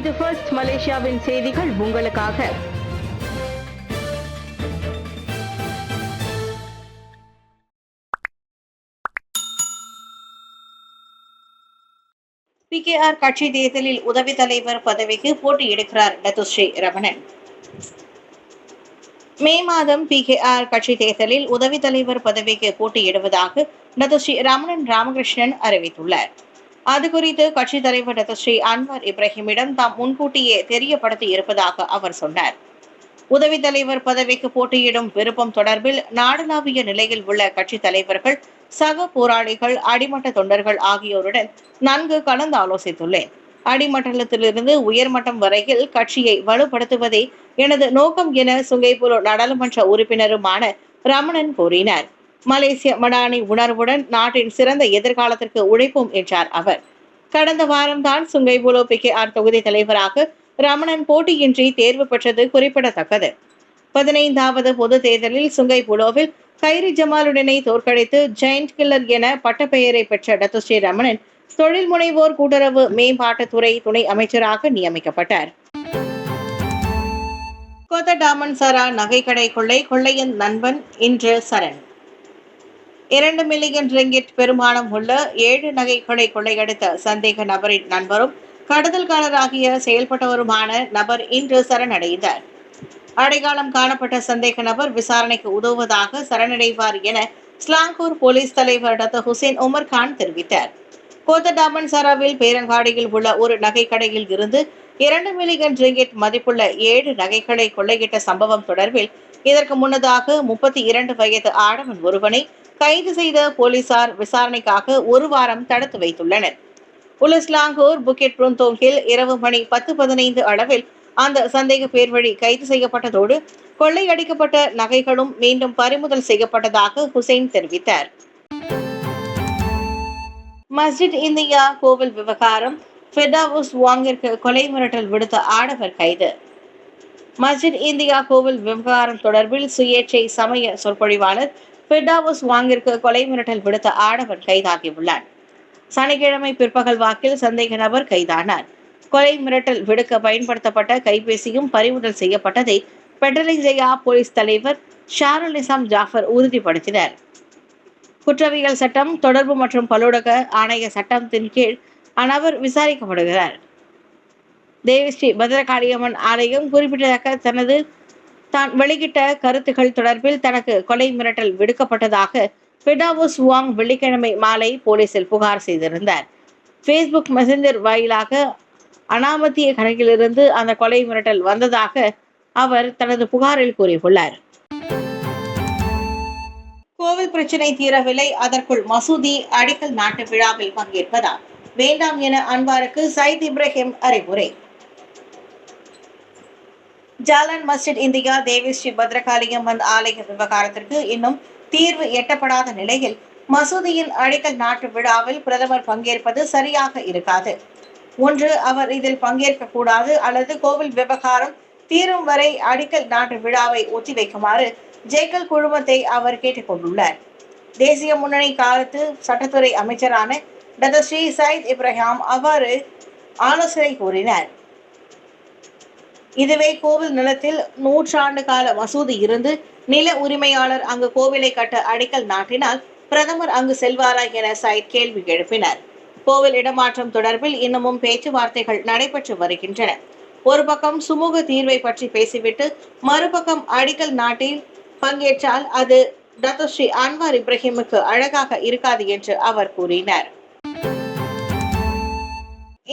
இது ஃபர்ஸ்ட் மலேசியாவின் செய்திகள் உங்களுக்காக. PKR கட்சி தேர்தலில் உதவி தலைவர் பதவிக்கு போட்டியிடுகிறார் டத்துஸ்ரீ ரமணன். மே மாதம் PKR கட்சி தேர்தலில் உதவி தலைவர் பதவிக்கு போட்டியிடுவதாக டத்துஸ்ரீ ரமணன் ராமகிருஷ்ணன் அறிவித்துள்ளார். அது குறித்து கட்சித் தலைவர் டத்துஸ்ரீ அன்வார் இப்ராஹிமிடம் தாம் முன்கூட்டியே தெரியப்படுத்தி இருப்பதாக அவர் சொன்னார். உதவி தலைவர் பதவிக்கு போட்டியிடும் விருப்பம் தொடர்பில் நாடளாவிய நிலையில் உள்ள கட்சித் தலைவர்கள், சக போராளிகள், அடிமட்ட தொண்டர்கள் ஆகியோருடன் நன்கு கலந்து ஆலோசித்துள்ளேன். அடிமட்டத்திலிருந்து உயர்மட்டம் வரையில் கட்சியை வலுப்படுத்துவதே எனது நோக்கம் என சுங்கைபுலோ நாடாளுமன்ற உறுப்பினருமான ரமணன் கூறினார். மலேசிய மடானி உணர்வுடன் நாட்டின் சிறந்த எதிர்காலத்திற்கு உழைப்போம் என்றார் அவர். கடந்த வாரம்தான் சுங்கைபுலோ PKR தொகுதி தலைவராக ரமணன் போட்டியின்றி தேர்வு பெற்றது குறிப்பிடத்தக்கது. 15வது பொது தேர்தலில் சுங்கைபுலோவில் கைரி ஜமாலுடனை தோற்கடித்து ஜெயண்ட் கில்லர் என பட்டப்பெயரை பெற்ற டத்துஸ்ரீ ரமணன் தொழில் முனைவோர் கூட்டுறவு மேம்பாட்டுத்துறை துணை அமைச்சராக நியமிக்கப்பட்டார். கோத்தா டாமன்சாரா நகைக்கடை கொள்ளையின் நண்பன் இன்று சரண். 2 மில்லியன் ரிங்கிட் பெருமானம் உள்ள 7 நகைக்கடை கொள்ளையடித்த சந்தேக நபரின் நண்பரும் கடத்தல்காரராகிய செயல்பட்டவருமான நபர் இன்று சரணடைந்தார். அடையாளம் காணப்பட்ட சந்தேக நபர் விசாரணைக்கு உதவுவதாக சரணடைவார் என ஸ்லாங்கூர் போலீஸ் தலைவர் டாக்டர் ஹுசேன் உமர் கான் தெரிவித்தார். கோத்தா டாமன்சாராவில் பேரங்காடியில் உள்ள ஒரு நகைக்கடையில் இருந்து 2 மில்லியன் ரிங்கிட் மதிப்புள்ள 7 நகைகளை கொள்ளையிட்ட சம்பவம் தொடர்பில் இதற்கு முன்னதாக 32 வயது ஆடவன் ஒருவனை கைது செய்த போலீசார் விசாரணைக்காக ஒரு வாரம் தடுத்து வைத்துள்ளனர். உலஸ்லாங்கூர் புக்கெட் புருந்தோங்கில் இரவு மணி 10:15 அளவில் அந்த சந்தேக பேர் வழி கைது செய்யப்பட்டதோடு கொள்ளையடிக்கப்பட்ட நகைகளும் மீண்டும் பறிமுதல் செய்யப்பட்டதாக ஹுசைன் தெரிவித்தார். மஸ்ஜித் இந்தியா கோவில் விவகாரம், ஃபிர்டவுஸ் வாங்கிற்கு கொலை மிரட்டல் விடுத்த ஆடவர் கைது. மஸ்ஜித் இந்தியா கோவில் விவகாரம் தொடர்பில் சுயேட்சை சமய சொற்பொழிவாளர் ஃபிர்டவுஸ் வாங்கிற்கு கொலை மிரட்டல் விடுத்த ஆடவர் கைதாகியுள்ளார். சனிக்கிழமை பிற்பகல் வாக்கில் சந்தேக நபர் கைதானார். கொலை மிரட்டல் விடுக்க பயன்படுத்தப்பட்ட கைபேசியும் பறிமுதல் செய்யப்பட்டதை பெடலிஜயா போலீஸ் தலைவர் ஷாருல் நிசாம் ஜாஃபர் உறுதிப்படுத்தினர். குற்றவியல் சட்டம், தொடர்பு மற்றும் பலூடக ஆணைய சட்டத்தின் கீழ் அந்நபர் விசாரிக்கப்படுகிறார். தேவிஸ்ரீ பத்ரகாளியம்மன் ஆலயம் குறிப்பிடத்தக்க தான் வெளியிட்ட கருத்துக்கள் தொடர்பில் தனக்கு கொலை மிரட்டல் விடுக்கப்பட்டதாக ஃபிர்டவுஸ் வாங் வெள்ளிக்கிழமை மாலை போலீசில் புகார் செய்திருந்தார். ஃபேஸ்புக் மெசஞ்சர் வாயிலாக அனாமத்திய கணக்கிலிருந்து அந்த கொலை மிரட்டல் வந்ததாக அவர் தனது புகாரில் கூறியுள்ளார். கோவில் பிரச்சினை தீரவில்லை, அதற்குள் மசூதி அடிக்கல் நாட்டு விழாவில் பங்கேற்பதா வேண்டாம் என அன்வாருக்கு சயித் இப்ராஹிம் அறிவுரை. ஜாலான் மஸ்ஜித் இந்தியா தேவிஸ்ரீ பத்ரகாளியம்மன் ஆலய விவகாரத்திற்கு இன்னும் தீர்வு எட்டப்படாத நிலையில் மசூதியின் அடிக்கல் நாட்டு விழாவில் பிரதமர் பங்கேற்பது சரியாக இருக்காது. ஒன்று, அவர் இதில் பங்கேற்க கூடாது, அல்லது கோவில் விவகாரம் தீரும் வரை அடிக்கல் நாட்டு விழாவை ஒத்திவைக்குமாறு ஜேக்கல் குழுமத்தை அவர் கேட்டுக் கொண்டுள்ளார். தேசிய முன்னணி காலத்து சட்டத்துறை அமைச்சரான டாக்டர் ஸ்ரீ சயித் இப்ராஹிம் அவ்வாறு ஆலோசனை கூறினார். இதுவே கோவில் நிலத்தில் 100 ஆண்டு கால மசூதி இருந்து நில உரிமையாளர் அங்கு கோவிலை கட்ட அடிக்கல் நாட்டினால் பிரதமர் அங்கு செல்வாரா என சயித் கேள்வி எழுப்பினார். கோவில் இடமாற்றம் தொடர்பில் இன்னமும் பேச்சுவார்த்தைகள் நடைபெற்று வருகின்றன. ஒரு பக்கம் சுமூக தீர்வை பற்றி பேசிவிட்டு மறுபக்கம் அடிக்கல் நாட்டில் பங்கேற்றால் அது டாக்டர் ஸ்ரீ அன்வார் இப்ராஹிமுக்கு அழகாக இருக்காது என்று அவர் கூறினார்.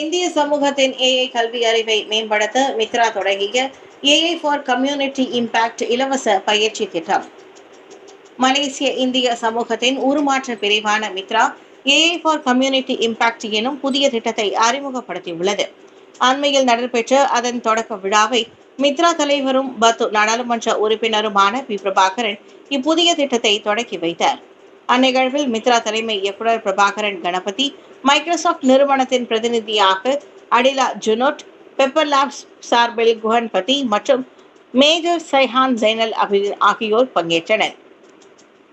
இந்திய சமூகத்தின் AI கல்வி அறிவை மேம்படுத்த மித்ரா தொடங்கிய AI ஃபார் கம்யூனிட்டி இம்பாக்ட் இலவச பயிற்சி திட்டம். மலேசிய இந்திய சமூகத்தின் உருமாற்ற பிரிவான Mithra AI for community impact எனும் புதிய திட்டத்தை அறிமுகப்படுத்தியுள்ளது. அண்மையில் நடைபெற்ற அதன் தொடக்க விழாவை மித்ரா தலைவரும் பத்து நாடாளுமன்ற உறுப்பினருமான பி. பிரபாகரன் இப்புதிய திட்டத்தை தொடக்கி வைத்தார். அந்நிகழ்வில் மித்ரா தலைமை இயக்குநர் பிரபாகரன் கணபதி, மைக்ரோசாப்ட் நிறுவனத்தின் பிரதிநிதியாக அடிலா ஜுனோட், பெப்பர் லேப்ஸ் சார்பில் குஹன்பதி மற்றும் மேஜர் சைஹான் ஜைனல் ஆகியோர் பங்கேற்றனர்.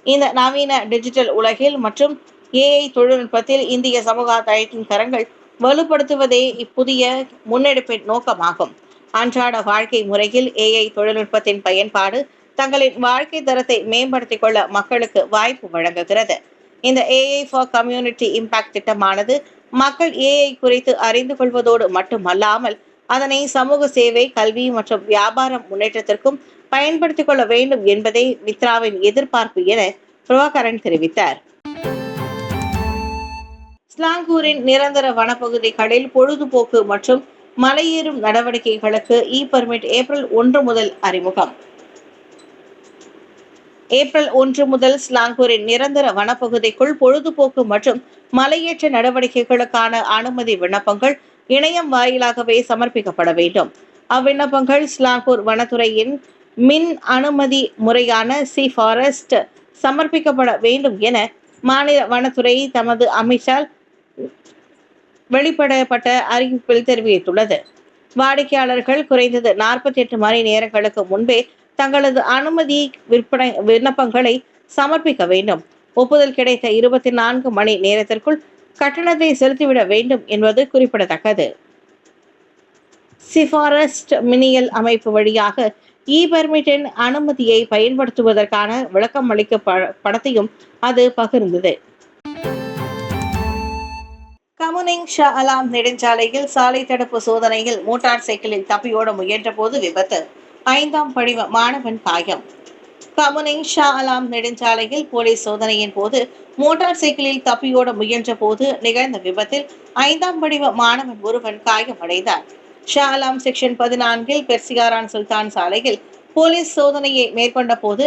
இந்த நவீன டிஜிட்டல் உலகில் மற்றும் AI தொழில்நுட்பத்தில் இந்திய சமூகத்தின் கரங்கள் வலுப்படுத்துவதே இப்புதிய முன்னெடுப்பின் நோக்கமாகும். அன்றாட வாழ்க்கை முறையில் AI தொழில்நுட்பத்தின் பயன்பாடு தங்களின் வாழ்க்கை தரத்தை மேம்படுத்திக் கொள்ள மக்களுக்கு வாய்ப்பு வழங்குகிறது. இந்த AI ஃபார் கம்யூனிட்டி இம்பாக்ட் திட்டமானது மக்கள் AI குறித்து அறிந்து கொள்வதோடு மட்டுமல்லாமல் அதனை சமூக சேவை, கல்வி மற்றும் வியாபாரம் முன்னேற்றத்திற்கும் பயன்படுத்திக் கொள்ள வேண்டும் என்பதே மித்ராவின் எதிர்பார்ப்பு என பிரபாகரன் தெரிவித்தார். ஸ்லாங்கூரின் நிரந்தர வனப்பகுதிகளில் பொழுதுபோக்கு மற்றும் மலையேறும் நடவடிக்கைகளுக்கு பெர்மிட் ஏப்ரல் 1 முதல் அறிமுகம். ஏப்ரல் 1 முதல் ஸ்லாங்கூரின் நிரந்தர வனப்பகுதிக்குள் பொழுதுபோக்கு மற்றும் மலையேற்ற நடவடிக்கைகளுக்கான அனுமதி விண்ணப்பங்கள் இணையம் வாயிலாகவே சமர்ப்பிக்கப்பட வேண்டும். அவ்விண்ணப்பங்கள் ஸ்லாங்கூர் வனத்துறையின் மின் அனுமதி முறையான ஃபாரஸ்ட் சமர்ப்பிக்கப்பட வேண்டும் என மாநில வனத்துறை தமது அமைச்சால் வெளியிடப்பட்ட அறிவிப்பில் தெரிவித்துள்ளது. வாடிக்கையாளர்கள் குறைந்தது 48 மணி நேரங்களுக்கு முன்பே தங்களது அனுமதி விண்ணப்பங்களை சமர்ப்பிக்க வேண்டும். ஒப்புதல் கிடைத்த 24 மணி நேரத்திற்குள் கட்டணத்தை செலுத்திவிட வேண்டும் என்பது குறிப்பிடத்தக்கது. ஃபாரஸ்ட் மினியல் அமைப்பு வழியாக பெர்மிட்டின் அனுமதியை பயன்படுத்துவதற்கான விளக்கம் அளிக்க படத்தையும் அது பகிர்ந்தது. கமுனிங் ஷா அலாம் நெடுஞ்சாலையில் சாலை தடுப்பு சோதனையில் மோட்டார் சைக்கிளில் தப்பியோட முயன்ற போது விபத்து, 5ஆம் படிவ மாணவன் காயம். கமுனிங் ஷா அலாம் நெடுஞ்சாலையில் போலீஸ் சோதனையின் போது மோட்டார் சைக்கிளில் தப்பியோட முயன்ற போது நிகழ்ந்த விபத்தில் 5ஆம் படிவ மாணவன் ஒருவன் காயமடைந்தார். ஷா அலாம் செக்ஷன் 14 பெர்சியாரான் சுல்தான் சாலையில் போலீஸ் சோதனையை மேற்கொண்ட போது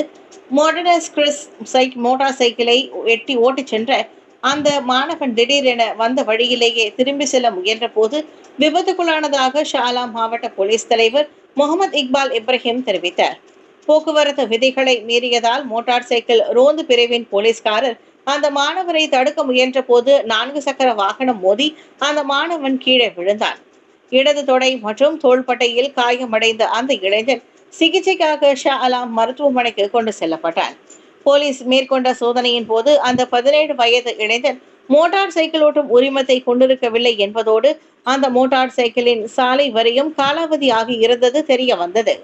மோட்டார் சைக்கிளை எட்டி ஓட்டிச் சென்ற அந்த மாணவன் திடீரென வந்த வழியிலேயே திரும்பி செல்ல முயன்ற போது விபத்துக்குள்ளானதாக ஷா அலாம் மாவட்ட போலீஸ் தலைவர் முகமது இக்பால் இப்ராஹிம் தெரிவித்தார். போக்குவரத்து விதிகளை மீறியதால் மோட்டார் சைக்கிள் ரோந்து பிரிவின் போலீஸ்காரர் அந்த மாணவரை தடுக்க முயன்ற போது 4 சக்கர வாகனம் மோதி அந்த மாணவன் கீழே விழுந்தான். இடது தொடை மற்றும் தோள்பட்டையில் காயமடைந்த அந்த இளைஞன் சிகிச்சைக்காக ஷா அலாம் மருத்துவமனைக்கு கொண்டு செல்லப்பட்டான். போலீஸ் மேற்கொண்ட சோதனையின் போது அந்த 17 வயது இளைஞன் மோட்டார் சைக்கிள் ஓட்டும் உரிமத்தை கொண்டிருக்கவில்லை என்பதோடு அந்த மோட்டார் சைக்கிளின் சாலை வரியும் காலாவதியாகி இருந்தது தெரிய வந்தது.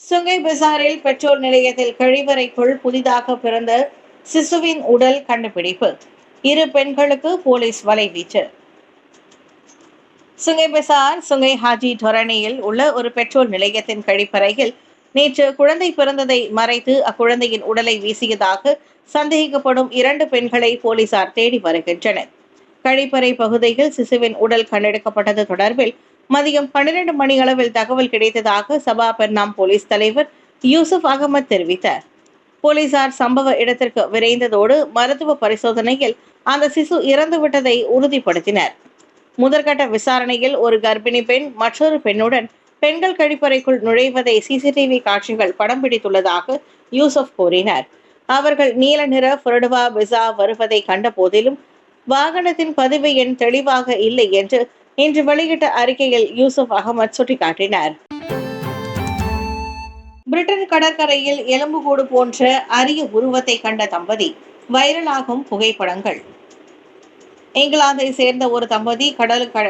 சுங்கை பசாரில் பெட்ரோல் நிலையத்தில் கழிவறைக்குள் புதிதாக பிறந்த சிசுவின் உடல் கண்டுபிடிப்பு, 2 பெண்களுக்கு போலீஸ் வலைவீச்சு. சுங்கை பசார் சுங்கை ஹாஜி டொரணியில் உள்ள ஒரு பெட்ரோல் நிலையத்தின் கழிப்பறையில் நேற்று குழந்தை பிறந்ததை மறைத்து அக்குழந்தையின் உடலை வீசியதாக சந்தேகிக்கப்படும் 2 பெண்களை போலீசார் தேடி வருகின்றனர். கழிப்பறை பகுதியில் சிசுவின் உடல் கண்டெடுக்கப்பட்டது தொடர்பில் மதியம் 12 மணி அளவில் தகவல் கிடைத்ததாக சபா பெர்னாம் போலீஸ் தலைவர் யூசுப் அகமது தெரிவித்தார். போலீசார் சம்பவ இடத்திற்கு விரைந்ததோடு மருத்துவ பரிசோதனையில் அந்த சிசு இறந்துவிட்டதை உறுதிப்படுத்தினர். முதற்கட்ட விசாரணையில் ஒரு கர்ப்பிணி பெண் மற்றொரு பெண்ணுடன் பெண்கள் கழிப்பறைக்குள் நுழைவதை சிசிடிவி காட்சிகள் படம் பிடித்துள்ளதாக யூசுப் கூறினார். அவர்கள் நீல நிற ஃபுரடுவா விசா வருவதை கண்ட போதிலும் வாகனத்தின் பதிவு எண் தெளிவாக இல்லை என்று இன்று வெளியிட்ட அறிக்கையில் யூசுப் அகமது சுட்டிக்காட்டினார். பிரிட்டன் கடற்கரையில் எலும்புக்கூடு போன்ற அரிய உருவத்தை கண்ட தம்பதி, வைரலாகும் புகைப்படங்கள். இங்கிலாந்தை சேர்ந்த ஒரு தம்பதி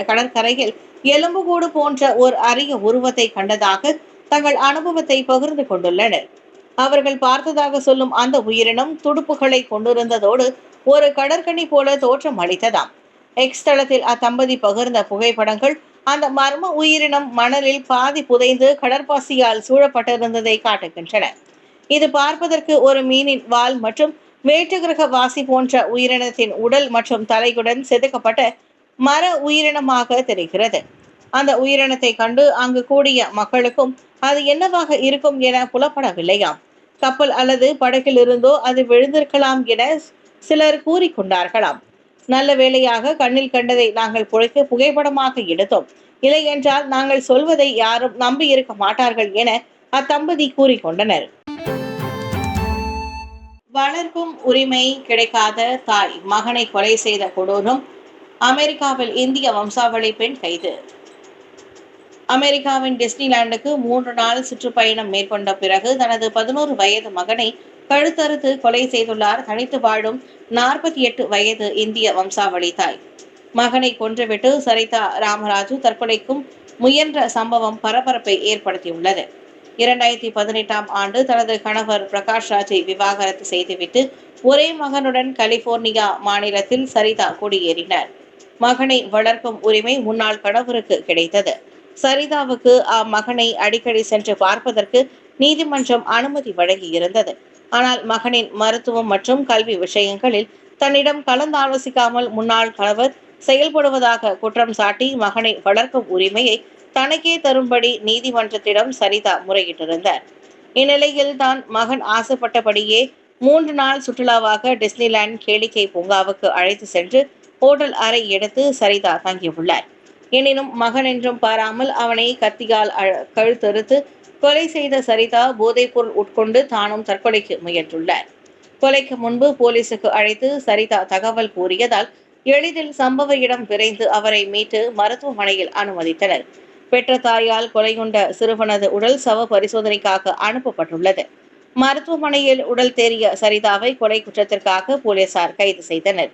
கடற்கரையில் எலும்புக்கூடு போன்ற ஒரு அரிய உருவத்தை கண்டதாக தங்கள் அனுபவத்தை பகிர்ந்து கொண்டுள்ளனர். அவர்கள் பார்த்ததாக சொல்லும் அந்த உயிரினம் துடுப்புகளை கொண்டிருந்ததோடு ஒரு கடற்கனி போல தோற்றம் அளித்ததாம். எக்ஸ் தளத்தில் அத்தம்பதி பகிர்ந்த புகைப்படங்கள் அந்த மர்ம உயிரினம் மணலில் பாதி புதைந்து கடற்பாசியால் சூழப்பட்டிருந்ததை காட்டுகின்றன. இது பார்ப்பதற்கு ஒரு மீனின் வால் மற்றும் வேற்றுகிரக வாசி போன்ற உயிரினத்தின் உடல் மற்றும் தலையுடன் செதுக்கப்பட்ட மர உயிரினமாக தெரிகிறது. அந்த உயிரினத்தை கண்டு அங்கு கூடிய மக்களுக்கும் அது என்னவாக இருக்கும் என புலப்படவில்லையாம். கப்பல் அல்லது படகில் இருந்தோ அது விழுந்திருக்கலாம் என சிலர் கூறிக்கொண்டார்களாம். நல்ல வேளையாக கண்ணில் கண்டதை நாங்கள் புகைப்படமாக எடுத்தோம், இல்லை என்றால் நாங்கள் சொல்வதை யாரும் நம்பி இருக்க மாட்டார்கள் என அத்தம்பதி கூறிக்கொண்டனர். வளர்ப்பும் உரிமை கிடைக்காத தாய் மகனை கொலை செய்த கொடூரம். அமெரிக்காவில் இந்திய வம்சாவளி பெண் கைது. அமெரிக்காவின் டிஸ்னிலாண்டுக்கு 3 நாள் சுற்றுப்பயணம் மேற்கொண்ட பிறகு தனது 11 வயது மகனை கழுத்தறுத்து கொலை செய்துள்ளார் தனித்து வாழும் 48 வயது இந்திய வம்சாவளி தாய். மகனை கொன்றுவிட்டு சரிதா ராமராஜு தற்கொலைக்கும் முயன்ற சம்பவம் பரபரப்பை ஏற்படுத்தியுள்ளது. 2018ஆம் ஆண்டு தனது கணவர் பிரகாஷ் ராஜை விவாகரத்து செய்துவிட்டு ஒரே மகனுடன் கலிபோர்னியா மாநிலத்தில் சரிதா குடியேறினார். மகனை வளர்க்கும் உரிமை முன்னாள் கணவருக்கு கிடைத்தது. சரிதாவுக்கு அம்மகனை அடிக்கடி சென்று பார்ப்பதற்கு நீதிமன்றம் அனுமதி வழங்கியிருந்தது. ஆனால் மகனின் மருத்துவம் மற்றும் கல்வி விஷயங்களில் தன்னிடம் கலந்தாலோசிக்காமல் முன்னாள் கணவர் செயல்படுவதாக குற்றம் சாட்டி மகனை வளர்க்கும் உரிமையை தனக்கே தரும்படி நீதிமன்றத்திடம் சரிதா முறையிட்டிருந்தார். இந்நிலையில் தான் மகன் ஆசைப்பட்டபடியே 3 நாள் சுற்றுலாவாக டிஸ்னிலேண்ட் கேளிக்கை பூங்காவுக்கு அழைத்து சென்று ஹோட்டல் அறை எடுத்து சரிதா தங்கியுள்ளார். எனினும் மகன் என்றும் பாராமல் அவனை கத்தியால் கழுத்தறுத்து கொலை செய்த சரிதா போதைப்பொருள் உட்கொண்டு தானும் தற்கொலைக்கு முயன்றுள்ளார். கொலைக்கு முன்பு போலீசுக்கு அழைத்து சரிதா தகவல் கூறியதால் எளிதில் சம்பவ இடம் விரைந்து அவரை மீட்டு மருத்துவமனையில் அனுமதித்தனர். பெற்ற தாயால் கொலையுண்ட சிறுவனது உடல் சவ பரிசோதனைக்காக அனுப்பப்பட்டுள்ளது. மருத்துவமனையில் உடல் தேறிய சரிதாவை கொலை குற்றத்திற்காக போலீசார் கைது செய்தனர்.